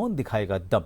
कौन दिखाएगा दम।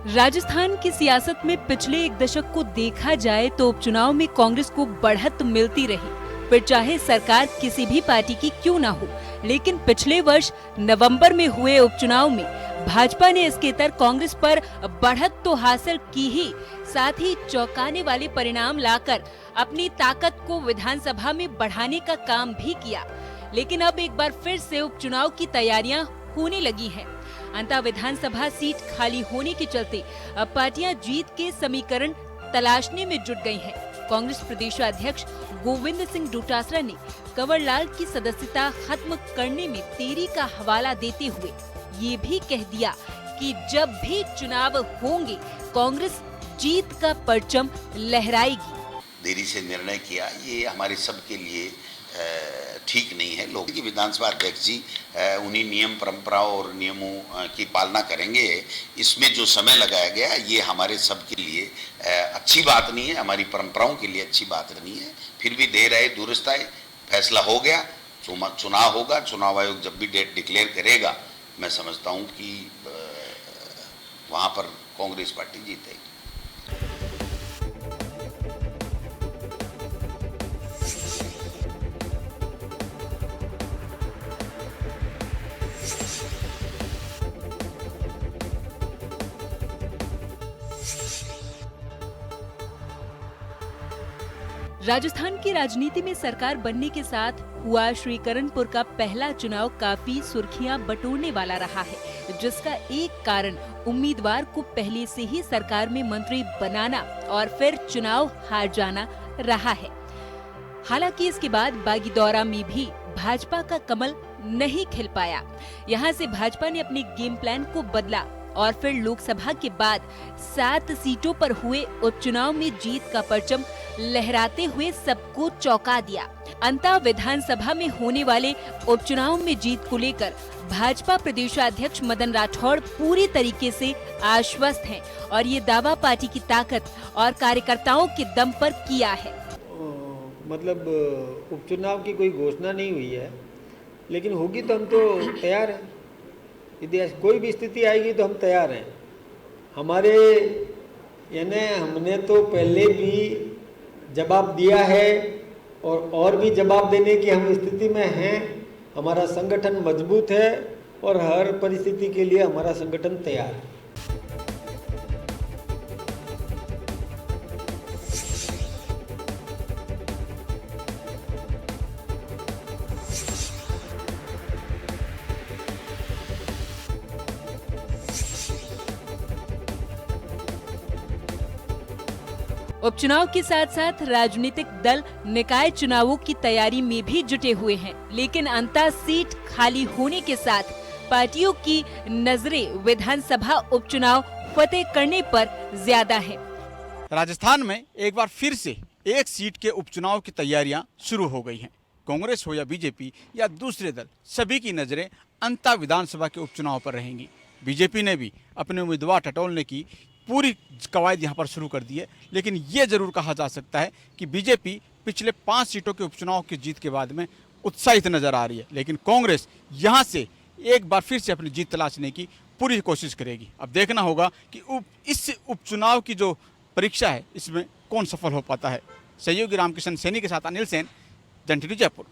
राजस्थान की सियासत में पिछले एक दशक को देखा जाए तो उपचुनाव में कांग्रेस को बढ़त मिलती रही, फिर चाहे सरकार किसी भी पार्टी की क्यों ना हो। लेकिन पिछले वर्ष नवंबर में हुए उपचुनाव में भाजपा ने इसकेतर कांग्रेस पर बढ़त तो हासिल की ही, साथ ही चौंकाने वाले परिणाम लाकर अपनी ताकत को विधानसभा में बढ़ाने का काम भी किया। लेकिन अब एक बार फिर से उपचुनाव की तैयारियां होने लगी हैं। अंता विधानसभा सीट खाली होने के चलते अब पार्टियां जीत के समीकरण तलाशने में जुट गई हैं। कांग्रेस प्रदेशाध्यक्ष गोविंद सिंह डोटासरा ने कंवरलाल की सदस्यता खत्म करने में देरी का हवाला देते हुए ये भी कह दिया कि जब भी चुनाव होंगे कांग्रेस जीत का परचम लहराएगी। देरी से निर्णय किया, ये हमारे सबके लिए ठीक नहीं है। लोग की विधानसभा अध्यक्ष जी उन्हीं नियम परंपराओं और नियमों की पालना करेंगे। इसमें जो समय लगाया गया ये हमारे सबके लिए अच्छी बात नहीं है, हमारी परंपराओं के लिए अच्छी बात नहीं है। फिर भी देर आए दुरुस्त आए, फैसला हो गया, चुनाव होगा। चुनाव आयोग जब भी डेट डिक्लेयर करेगा मैं समझता हूँ कि वहाँ पर कांग्रेस पार्टी जीतेगी। राजस्थान की राजनीति में सरकार बनने के साथ हुआ श्रीकरणपुर का पहला चुनाव काफी सुर्खियां बटोरने वाला रहा है, जिसका एक कारण उम्मीदवार को पहले से ही सरकार में मंत्री बनाना और फिर चुनाव हार जाना रहा है। हालांकि इसके बाद बागीदौरा में भी भाजपा का कमल नहीं खिल पाया। यहां से भाजपा ने अपने गेम प्लान को बदला और फिर लोकसभा के बाद 7 सीटों पर हुए उपचुनाव में जीत का परचम लहराते हुए सबको चौंका दिया। अंततः विधानसभा में होने वाले उपचुनाव में जीत को लेकर भाजपा प्रदेशाध्यक्ष मदन राठौड़ पूरी तरीके से आश्वस्त हैं और ये दावा पार्टी की ताकत और कार्यकर्ताओं के दम पर किया है। मतलब उपचुनाव की कोई घोषणा नहीं हुई है, लेकिन होगी तो हम तो तैयार हैं। यदि कोई भी स्थिति आएगी तो हम तैयार हैं। हमारे यानी हमने तो पहले भी जवाब दिया है और भी जवाब देने की हम स्थिति में हैं। हमारा संगठन मजबूत है और हर परिस्थिति के लिए हमारा संगठन तैयार है। उपचुनाव के साथ साथ राजनीतिक दल निकाय चुनावों की तैयारी में भी जुटे हुए हैं, लेकिन अंततः सीट खाली होने के साथ पार्टियों की नजरें विधानसभा उपचुनाव फतेह करने पर ज्यादा है। राजस्थान में एक बार फिर से एक सीट के उपचुनाव की तैयारियां शुरू हो गई हैं। कांग्रेस हो या बीजेपी या दूसरे दल, सभी की नजरें अंततः विधानसभा के उपचुनाव पर रहेंगी। बीजेपी ने भी अपने उम्मीदवार टटोलने की पूरी कवायद यहाँ पर शुरू कर दी है, लेकिन ये जरूर कहा जा सकता है कि बीजेपी पिछले 5 सीटों के उपचुनाव की जीत के बाद में उत्साहित नजर आ रही है, लेकिन कांग्रेस यहाँ से एक बार फिर से अपनी जीत तलाशने की पूरी कोशिश करेगी। अब देखना होगा कि इस उपचुनाव की जो परीक्षा है इसमें कौन सफल हो पाता है। सहयोगी रामकिशन सैनी के साथ अनिल सेन, जन टीवी जयपुर।